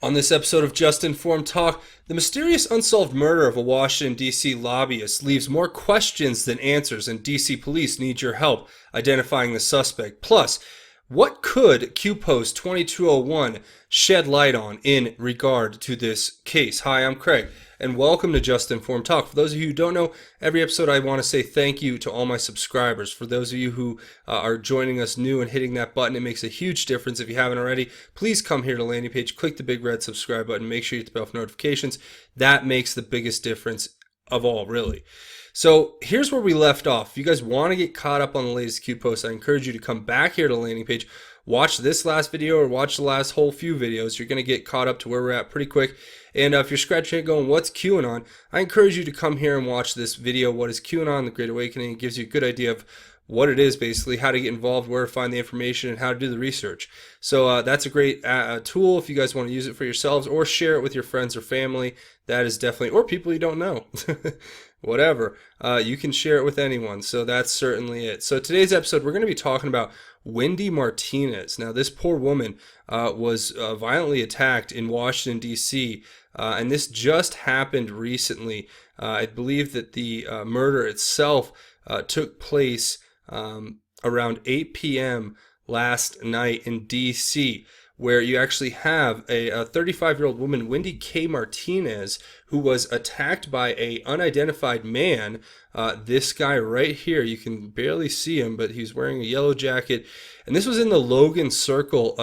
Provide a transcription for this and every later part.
On this episode of Just Informed Talk, the mysterious unsolved murder of a Washington, D.C. lobbyist leaves more questions than answers, and D.C. police need your help identifying the suspect. Plus, what could QPost 2201 shed light on in regard to this case? Hi, I'm Craig, and welcome to Just Informed Talk. For those of you who don't know, every episode I want to say thank you to all my subscribers. For those of you who are joining us new and hitting that button, it makes a huge difference. If you haven't already, please come here to the landing page, click the big red subscribe button, make sure you hit the bell for notifications. That makes the biggest difference of all, really. So here's where we left off. If you guys want to get caught up on the latest Q posts, I encourage you to come back here to the landing page, watch this last video or watch the last whole few videos. You're going to get caught up to where we're at pretty quick. And if you're scratching it going, what's QAnon? I encourage you to come here and watch this video, What is QAnon? The Great Awakening. It gives you a good idea of what it is, basically, how to get involved, where to find the information, and how to do the research. So that's a great tool if you guys want to use it for yourselves or share it with your friends or family. That is definitely, or people you don't know. Whatever. You can share it with anyone. So that's certainly it. So today's episode, we're going to be talking about Wendy Martinez. Now, this poor woman was violently attacked in Washington, D.C., and this just happened recently. I believe that the murder itself took place around 8 p.m. last night in D.C., where you actually have a 35-year-old woman, Wendy K. Martinez, who was attacked by an unidentified man. This guy right here, you can barely see him, but he's wearing a yellow jacket. And this was in the Logan Circle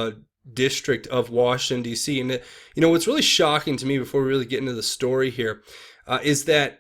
district of Washington, D.C. And, what's really shocking to me before we really get into the story here is that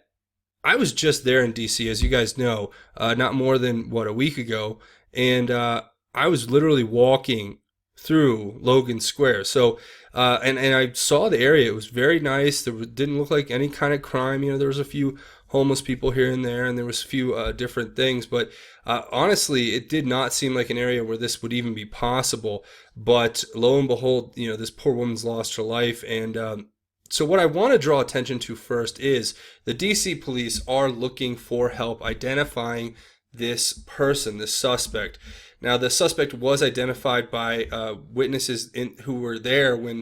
I was just there in D.C., as you guys know, not more than, a week ago. And I was literally walking through Logan Square. So, and I saw the area. It was very nice. There didn't look like any kind of crime. There was a few homeless people here and there, and there was a few different things. But honestly, it did not seem like an area where this would even be possible. But lo and behold, this poor woman's lost her life. And so what I want to draw attention to first is the DC police are looking for help identifying this person, this suspect. Now, the suspect was identified by witnesses who were there when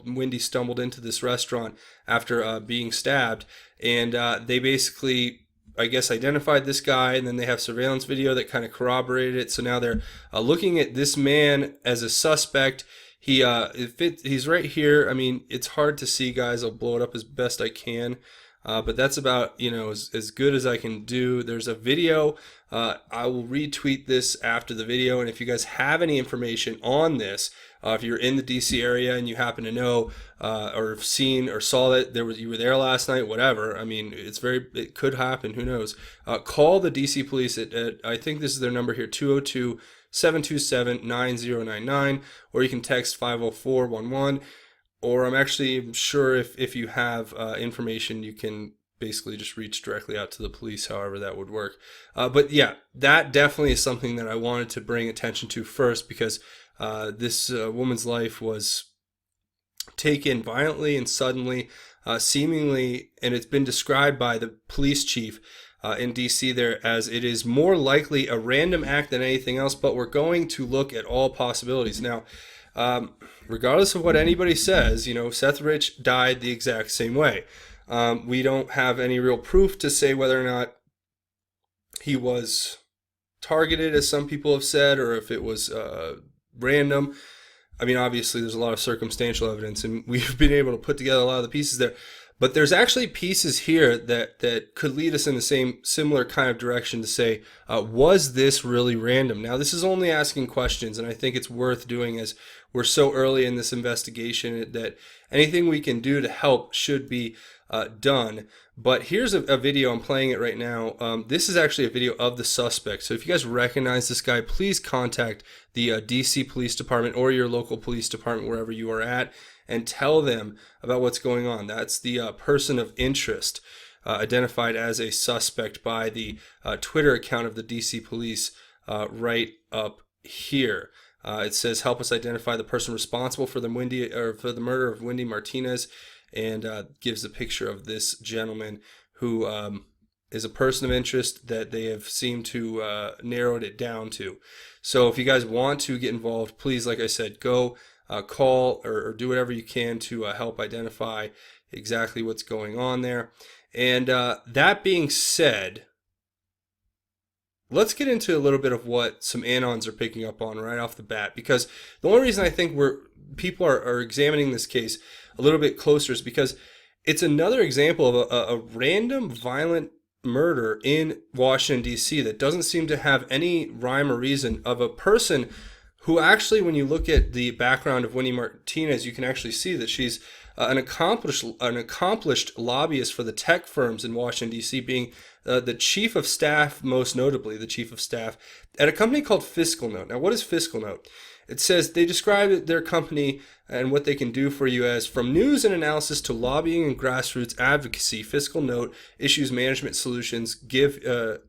Wendy stumbled into this restaurant after being stabbed. And they basically, I guess, identified this guy, and then they have surveillance video that kind of corroborated it. So now they're looking at this man as a suspect. He's right here. I mean, it's hard to see, guys. I'll blow it up as best I can. But that's about, as good as I can do. There's a video. I will retweet this after the video. And if you guys have any information on this, if you're in the DC area and you happen to know or have seen or saw that you were there last night, whatever. I mean, it could happen. Who knows? Call the DC police at I think this is their number here, 202-727-9099, or you can text 50411. Or I'm actually sure if you have information, you can basically just reach directly out to the police, however that would work. But yeah, that definitely is something that I wanted to bring attention to first, because this woman's life was taken violently and suddenly, seemingly, and it's been described by the police chief in DC there as it is more likely a random act than anything else, but we're going to look at all possibilities. Now, regardless of what anybody says, Seth Rich died the exact same way. We don't have any real proof to say whether or not he was targeted, as some people have said, or if it was random. I mean, obviously, there's a lot of circumstantial evidence, and we've been able to put together a lot of the pieces there. But there's actually pieces here that could lead us in the similar kind of direction to say, was this really random? Now, this is only asking questions, and I think it's worth doing as we're so early in this investigation that anything we can do to help should be done. But here's a video. I'm playing it right now. This is actually a video of the suspect. So if you guys recognize this guy, please contact the DC Police Department or your local police department, wherever you are at, and tell them about what's going on. That's the person of interest identified as a suspect by the Twitter account of the DC Police right up here. It says, help us identify the person responsible for the murder of Wendy Martinez, and gives a picture of this gentleman who is a person of interest that they have seemed to narrowed it down to. So if you guys want to get involved, please, like I said, go call or do whatever you can to help identify exactly what's going on there. And that being said, let's get into a little bit of what some anons are picking up on right off the bat, because the only reason I think people are examining this case a little bit closer is because it's another example of a random violent murder in Washington, D.C. that doesn't seem to have any rhyme or reason, of a person who actually, when you look at the background of Wendy Martinez, you can actually see that she's an accomplished lobbyist for the tech firms in Washington, D.C., being the chief of staff, most notably the chief of staff at a company called Fiscal Note. Now, what is Fiscal Note? It says they describe their company and what they can do for you as, from news and analysis to lobbying and grassroots advocacy. Fiscal Note issues management solutions give you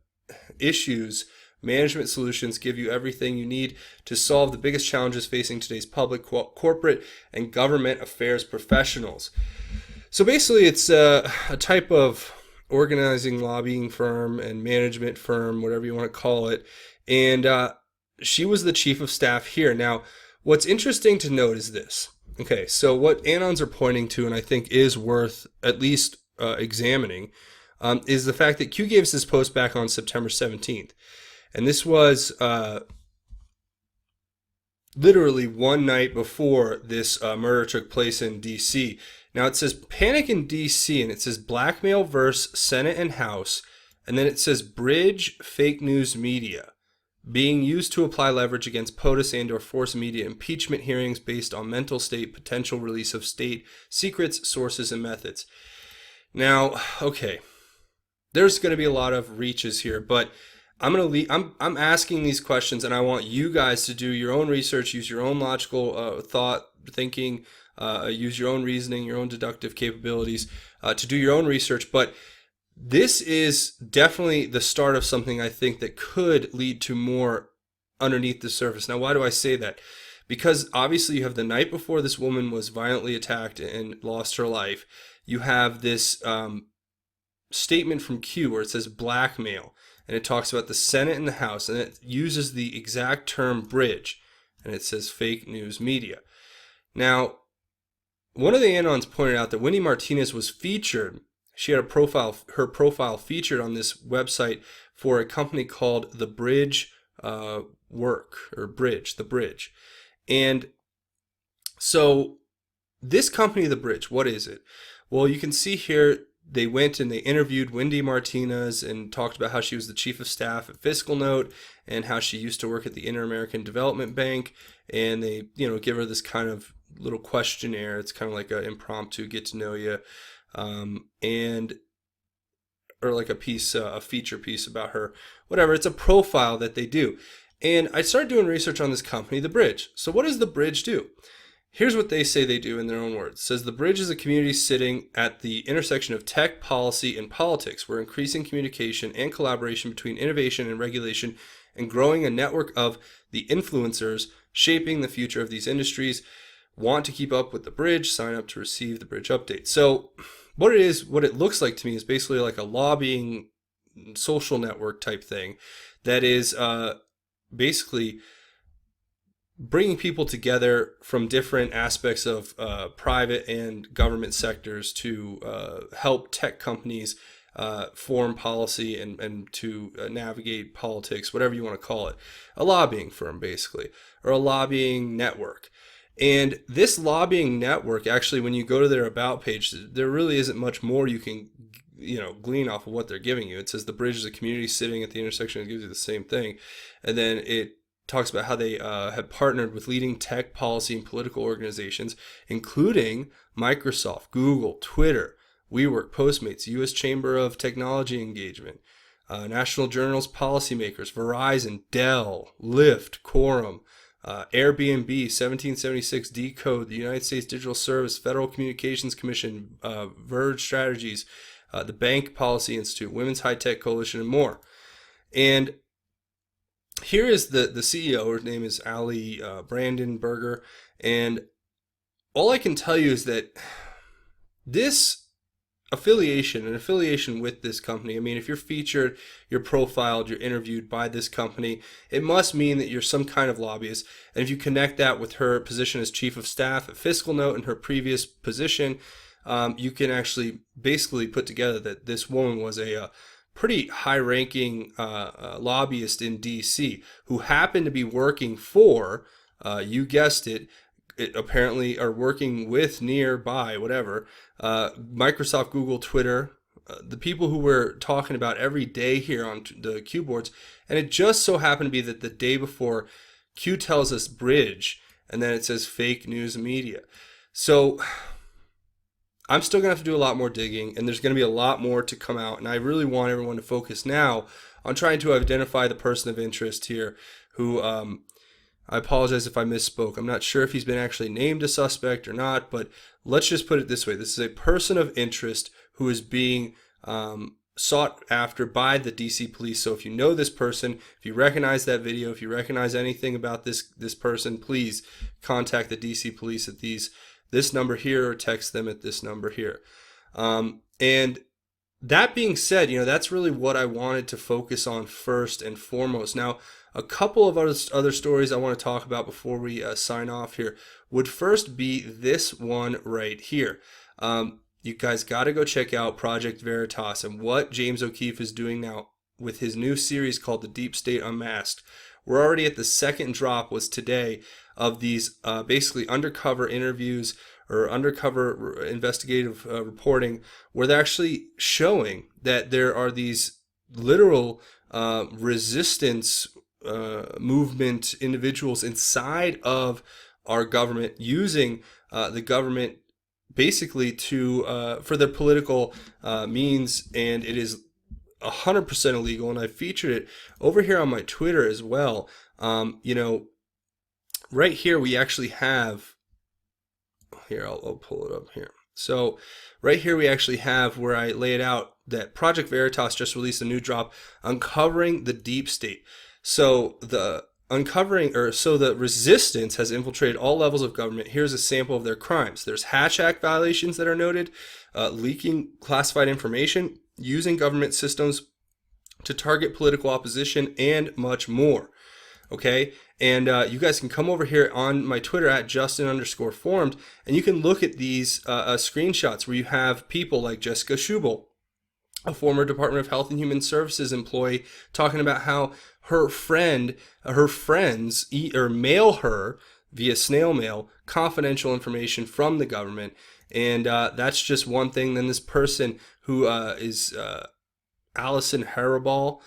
everything you need to solve the biggest challenges facing today's public, corporate, and government affairs professionals. So basically, it's a type of organizing lobbying firm and management firm, whatever you want to call it. And she was the chief of staff here. Now, what's interesting to note is this. Okay, so what anons are pointing to, and I think is worth at least examining, is the fact that Q gave us this post back on September 17th. And this was literally one night before this murder took place in D.C. Now, it says panic in D.C., and it says blackmail versus Senate and House, and then it says bridge fake news media being used to apply leverage against POTUS and or force media impeachment hearings based on mental state, potential release of state secrets, sources, and methods. Now, okay, there's going to be a lot of reaches here, but I'm asking these questions, and I want you guys to do your own research, use your own logical thought, thinking, use your own reasoning, your own deductive capabilities to do your own research. But this is definitely the start of something I think that could lead to more underneath the surface. Now, why do I say that? Because obviously you have the night before this woman was violently attacked and lost her life, you have this statement from Q where it says blackmail, and it talks about the Senate and the House, and it uses the exact term bridge, and it says fake news media. Now, one of the anons pointed out that Wendy Martinez was featured. She had her profile featured on this website for a company called The Bridge The Bridge. And so this company, The Bridge, what is it? Well, you can see here they went and they interviewed Wendy Martinez and talked about how she was the chief of staff at Fiscal Note and how she used to work at the Inter-American Development Bank. And they, give her this kind of little questionnaire. It's kind of like an impromptu get to know you. Or like a feature piece about her, whatever. It's a profile that they do. And I started doing research on this company, The Bridge. So what does The Bridge do? Here's what they say they do in their own words. It says The Bridge is a community sitting at the intersection of tech, policy, and politics, where increasing communication and collaboration between innovation and regulation and growing a network of the influencers shaping the future of these industries. Want to keep up with The Bridge? Sign up to receive The Bridge update. So what it looks like to me is basically like a lobbying social network type thing that is basically bringing people together from different aspects of private and government sectors to help tech companies form policy and to navigate politics, whatever you want to call it. A lobbying firm, basically, or a lobbying network. And this lobbying network, actually, when you go to their about page, there really isn't much more you can, glean off of what they're giving you. It says The Bridge is a community sitting at the intersection. It gives you the same thing. And then it talks about how they have partnered with leading tech, policy, and political organizations, including Microsoft, Google, Twitter, WeWork, Postmates, U.S. Chamber of Technology Engagement, National Journals Policymakers, Verizon, Dell, Lyft, Quorum, Airbnb, 1776, Decode, the United States Digital Service, Federal Communications Commission, Verge Strategies, the Bank Policy Institute, Women's High Tech Coalition, and more. And here is the CEO. Her name is Ali Brandenberger. And all I can tell you is that this an affiliation with this company. I mean, if you're featured, you're profiled, you're interviewed by this company, it must mean that you're some kind of lobbyist. And if you connect that with her position as chief of staff at Fiscal Note and her previous position, you can actually basically put together that this woman was a pretty high-ranking lobbyist in D.C. who happened to be working for, you guessed it, apparently are working with, nearby, whatever, Microsoft, Google, Twitter, the people who we're talking about every day here on the Q boards. And it just so happened to be that the day before, Q tells us bridge, and then it says fake news media. So I'm still going to have to do a lot more digging, and there's going to be a lot more to come out. And I really want everyone to focus now on trying to identify the person of interest here who, I apologize if I misspoke. I'm not sure if he's been actually named a suspect or not, but let's just put it this way. This is a person of interest who is being sought after by the DC police. So if you know this person, if you recognize that video, if you recognize anything about this person, please contact the DC police at this number here or text them at this number here. And that being said, that's really what I wanted to focus on first and foremost. Now, a couple of other stories I want to talk about before we sign off here would first be this one right here. You guys got to go check out Project Veritas and what James O'Keefe is doing now with his new series called The Deep State Unmasked. We're already at the second drop, was today, of these basically undercover interviews or undercover investigative reporting where they're actually showing that there are these literal resistance movement individuals inside of our government using the government basically to for their political means, and it is 100% illegal. And I featured it over here on my Twitter as well. Right here we actually have, here I'll pull it up here. So right here we actually have where I lay it out that Project Veritas just released a new drop uncovering the deep state. So the resistance has infiltrated all levels of government. Here's a sample of their crimes. There's Hatch Act violations that are noted, leaking classified information, using government systems to target political opposition, and much more. Okay, and you guys can come over here on my Twitter at Justin_formed, and you can look at these screenshots where you have people like Jessica Schubel, a former Department of Health and Human Services employee, talking about how her friends mail her via snail mail confidential information from the government. And that's just one thing. Then this person who is Allison Harabal,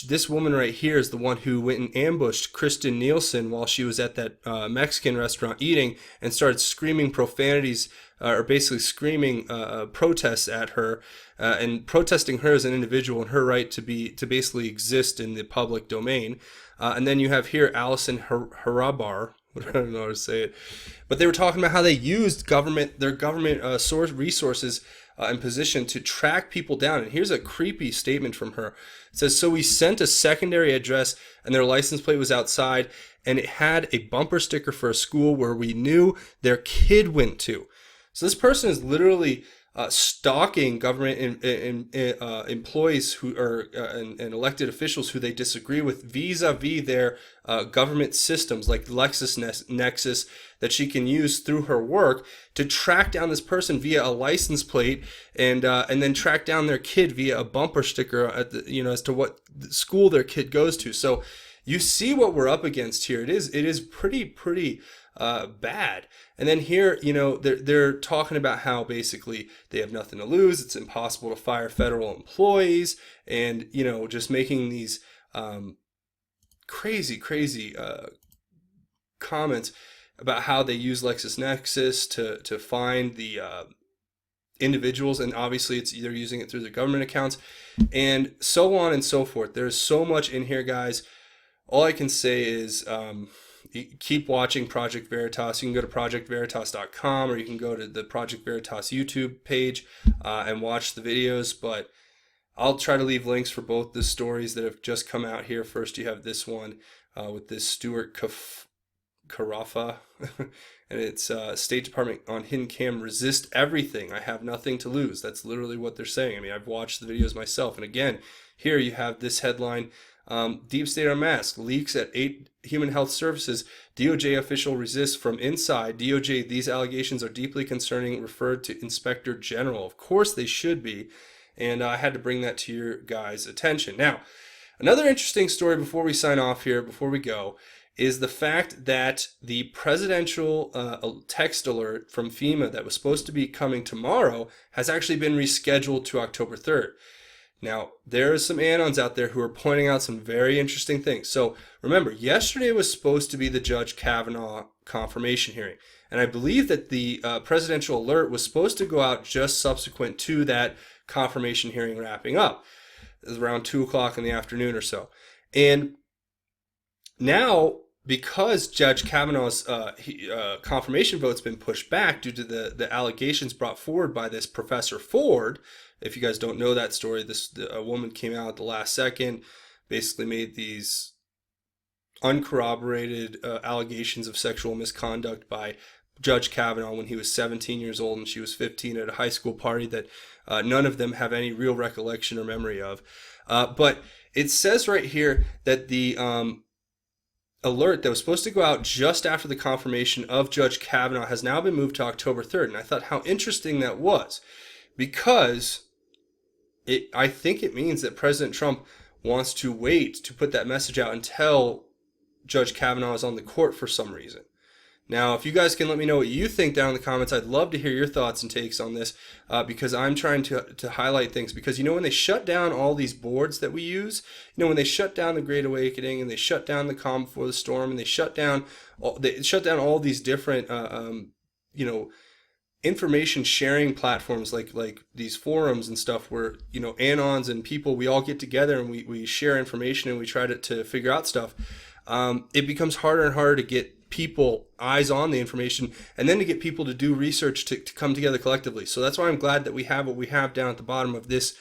this woman right here is the one who went and ambushed Kristen Nielsen while she was at that Mexican restaurant eating and started screaming profanities, or basically screaming protests at her, and protesting her as an individual and her right to basically exist in the public domain. And then you have here Allison Harabar. I don't know how to say it, but they were talking about how they used their government source resources and position to track people down. And here's a creepy statement from her. It says, so we sent a secondary address and their license plate was outside, and it had a bumper sticker for a school where we knew their kid went to. So this person is literally stalking government employees who are and elected officials who they disagree with vis-a-vis their government systems like LexisNexis that she can use through her work to track down this person via a license plate, and then track down their kid via a bumper sticker at as to what school their kid goes to. So you see what we're up against here. It is pretty bad. And then here, they're talking about how basically they have nothing to lose. It's impossible to fire federal employees, and just making these crazy comments about how they use LexisNexis to find the individuals, and obviously they're using it through their government accounts, and so on and so forth. There's so much in here, guys. All I can say is keep watching Project Veritas. You can go to projectveritas.com, or you can go to the Project Veritas YouTube page and watch the videos. But I'll try to leave links for both the stories that have just come out here. First, you have this one with this Stuart Carafa, and it's State Department on hidden cam, resist everything. I have nothing to lose. That's literally what they're saying. I mean, I've watched the videos myself. And again, here you have this headline, Deep State Unmasked, leaks at 8 Human Health Services. DOJ official resists from inside. DOJ, these allegations are deeply concerning, referred to Inspector General. Of course they should be. And I had to bring that to your guys' attention. Now, another interesting story before we sign off here, before we go, is the fact that the presidential text alert from FEMA that was supposed to be coming tomorrow has actually been rescheduled to October 3rd. Now, there are some anons out there who are pointing out some very interesting things. So remember, yesterday was supposed to be the Judge Kavanaugh confirmation hearing. And I believe that the presidential alert was supposed to go out just subsequent to that confirmation hearing wrapping up. It was around 2 o'clock in the afternoon or so. And now, because Judge Kavanaugh's confirmation vote's been pushed back due to the allegations brought forward by this Professor Ford, if you guys don't know that story, a woman came out at the last second, basically made these uncorroborated allegations of sexual misconduct by Judge Kavanaugh when he was 17 years old and she was 15 at a high school party that none of them have any real recollection or memory of. But it says right here that the alert that was supposed to go out just after the confirmation of Judge Kavanaugh has now been moved to October 3rd. And I thought how interesting that was, because I think it means that President Trump wants to wait to put that message out until Judge Kavanaugh is on the court for some reason. Now, if you guys can let me know what you think down in the comments, I'd love to hear your thoughts and takes on this, because I'm trying to highlight things. Because, when they shut down all these boards that we use, when they shut down the Great Awakening and they shut down the Calm Before the Storm and they shut down all these different, information sharing platforms like these forums and stuff where, anons and people, we all get together and we share information and we try to figure out stuff. It becomes harder and harder to get people eyes on the information and then to get people to do research to come together collectively. So that's why I'm glad that we have what we have down at the bottom of this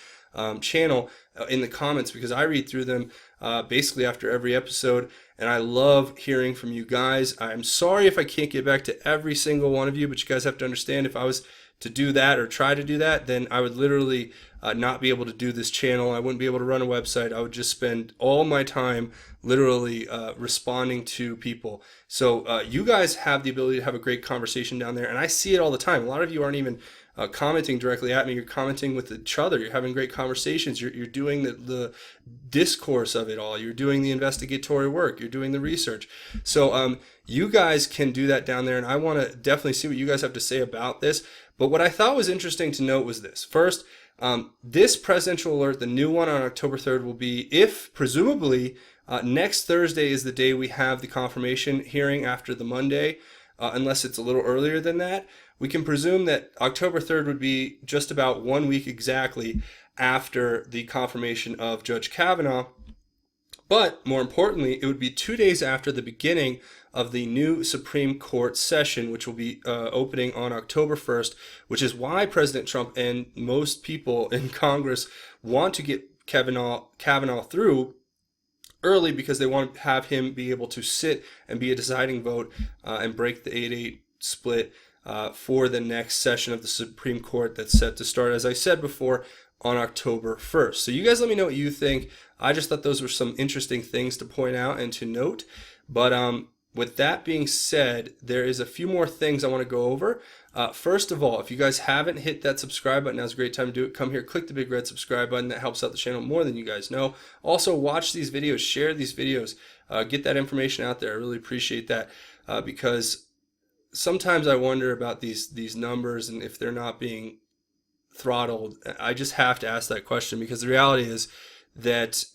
channel in the comments, because I read through them basically after every episode, and I love hearing from you guys. I'm sorry if I can't get back to every single one of you, but you guys have to understand, if I was to do that or try to do that, then I would literally not be able to do this channel. I wouldn't be able to run a website. I would just spend all my time literally responding to people. So you guys have the ability to have a great conversation down there, and I see it all the time. A lot of you aren't even commenting directly at me. You're commenting with each other. You're having great conversations. You're doing the discourse of it all. You're doing the investigatory work. You're doing the research. So you guys can do that down there, and I want to definitely see what you guys have to say about this. But what I thought was interesting to note was this. First, this presidential alert, the new one on October 3rd, will be, if presumably next Thursday is the day we have the confirmation hearing after the Monday, unless it's a little earlier than that. We can presume that October 3rd would be just about 1 week exactly after the confirmation of Judge Kavanaugh. But more importantly, it would be 2 days after the beginning of the new Supreme Court session, which will be opening on October 1st, which is why President Trump and most people in Congress want to get Kavanaugh through early, because they want to have him be able to sit and be a deciding vote and break the 8-8 split for the next session of the Supreme Court that's set to start, as I said before, on October 1st. So you guys let me know what you think. I just thought those were some interesting things to point out and to note. But with that being said, there is a few more things I want to go over. First of all, if you guys haven't hit that subscribe button, now's a great time to do it. Come here, click the big red subscribe button. That helps out the channel more than you guys know. Also, watch these videos, share these videos, get that information out there. I really appreciate that, because sometimes I wonder about these numbers and if they're not being throttled. I just have to ask that question, because the reality is that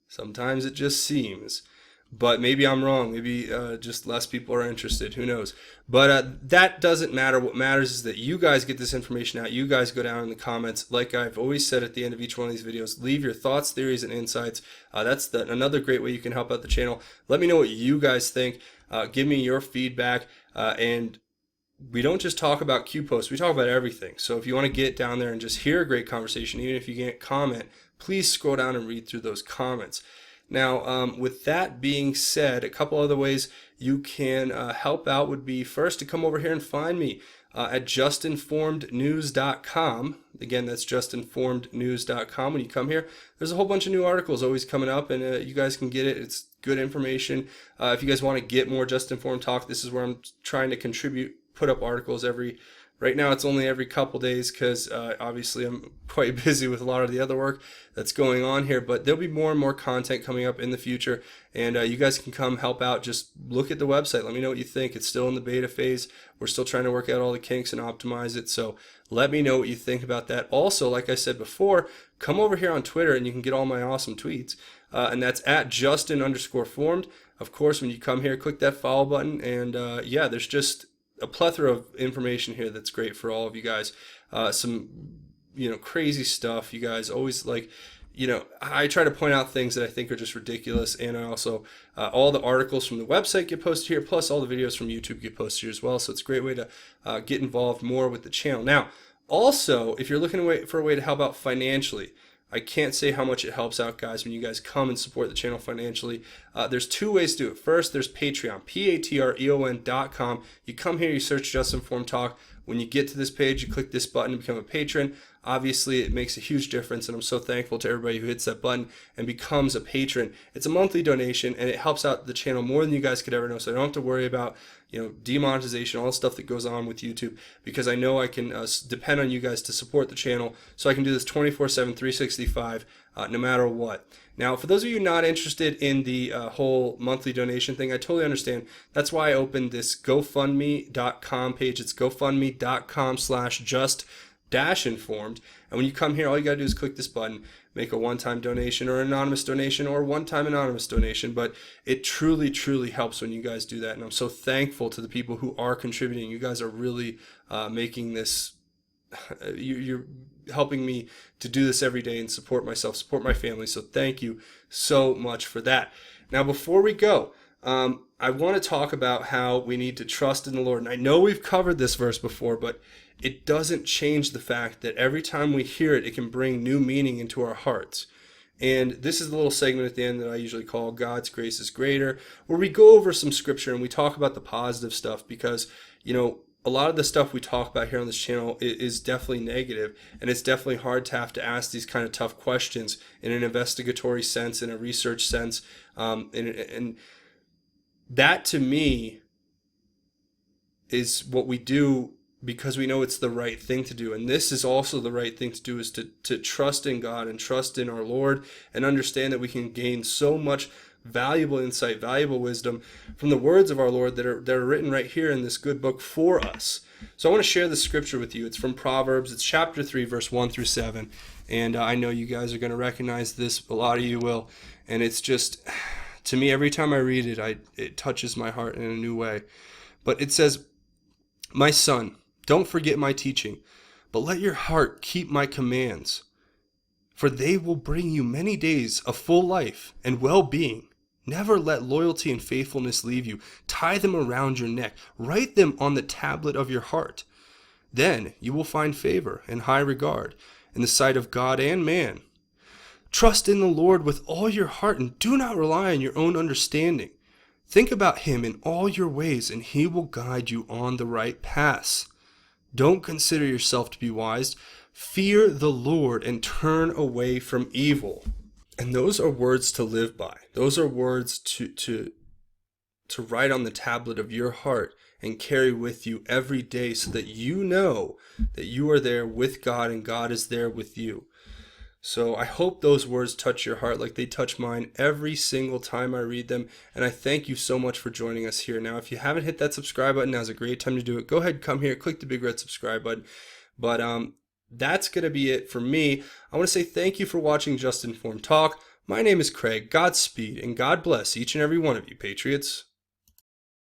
sometimes it just seems, but maybe I'm wrong. Maybe just less people are interested. Who knows? But that doesn't matter. What matters is that you guys get this information out. You guys go down in the comments. Like I've always said at the end of each one of these videos, leave your thoughts, theories, and insights. That's another great way you can help out the channel. Let me know what you guys think. Give me your feedback. And we don't just talk about Q posts. We talk about everything. So if you want to get down there and just hear a great conversation, even if you can't comment, please scroll down and read through those comments. Now, with that being said, a couple other ways you can help out would be first to come over here and find me at justinformednews.com. Again, that's justinformednews.com. When you come here, there's a whole bunch of new articles always coming up, and you guys can get it. It's good information. If you guys want to get more Just Informed talk, this is where I'm trying to contribute, put up articles right now it's only every couple days because obviously I'm quite busy with a lot of the other work that's going on here, but there'll be more and more content coming up in the future, and you guys can come help out. Just look at the website. Let me know what you think. It's still in the beta phase. We're still trying to work out all the kinks and optimize it, so let me know what you think about that. Also, like I said before, come over here on Twitter and you can get all my awesome tweets, and that's at Justin_formed. Of course, when you come here, click that follow button, and yeah, there's just a plethora of information here that's great for all of you guys. Some, crazy stuff. You guys always like, I try to point out things that I think are just ridiculous, and I also, all the articles from the website get posted here, plus all the videos from YouTube get posted here as well, so it's a great way to get involved more with the channel. Now, also, if you're looking for a way to help out financially, I can't say how much it helps out, guys, when you guys come and support the channel financially. There's two ways to do it. First, there's Patreon, patreon.com. You come here, you search Just Informed Talk. When you get to this page, you click this button to become a patron. Obviously, it makes a huge difference, and I'm so thankful to everybody who hits that button and becomes a patron. It's a monthly donation, and it helps out the channel more than you guys could ever know, so I don't have to worry about demonetization, all the stuff that goes on with YouTube, because I know I can depend on you guys to support the channel, so I can do this 24/7, 365, no matter what. Now, for those of you not interested in the whole monthly donation thing, I totally understand. That's why I opened this GoFundMe.com page. It's GoFundMe.com/just-informed. And when you come here, all you got to do is click this button, make a one-time donation or an anonymous donation or one-time anonymous donation. But it truly, truly helps when you guys do that. And I'm so thankful to the people who are contributing. You guys are really making this, you're helping me to do this every day and support myself, support my family. So thank you so much for that. Now, before we go, I want to talk about how we need to trust in the Lord. And I know we've covered this verse before, but it doesn't change the fact that every time we hear it, it can bring new meaning into our hearts. And this is the little segment at the end that I usually call God's Grace is Greater, where we go over some scripture and we talk about the positive stuff, because, a lot of the stuff we talk about here on this channel is definitely negative, and it's definitely hard to have to ask these kind of tough questions in an investigatory sense, in a research sense, and that to me is what we do because we know it's the right thing to do. And this is also the right thing to do, is to trust in God and trust in our Lord, and understand that we can gain so much valuable insight, valuable wisdom from the words of our Lord that are written right here in this good book for us. So I want to share the scripture with you. It's from Proverbs. It's chapter 3, verse 1-7. And I know you guys are going to recognize this. A lot of you will. And it's just, to me, every time I read it, it touches my heart in a new way. But it says, "My son, don't forget my teaching, but let your heart keep my commands. For they will bring you many days of full life and well-being. Never let loyalty and faithfulness leave you. Tie them around your neck. Write them on the tablet of your heart. Then you will find favor and high regard in the sight of God and man. Trust in the Lord with all your heart and do not rely on your own understanding. Think about him in all your ways, and he will guide you on the right paths. Don't consider yourself to be wise. Fear the Lord and turn away from evil." And those are words to live by. Those are words to write on the tablet of your heart and carry with you every day, so that you know that you are there with God and God is there with you. So I hope those words touch your heart like they touch mine every single time I read them. And I thank you so much for joining us here. Now, if you haven't hit that subscribe button, now's a great time to do it. Go ahead, come here, click the big red subscribe button. But that's going to be it for me. I want to say thank you for watching Just Informed Talk. My name is Craig. Godspeed and God bless each and every one of you, Patriots.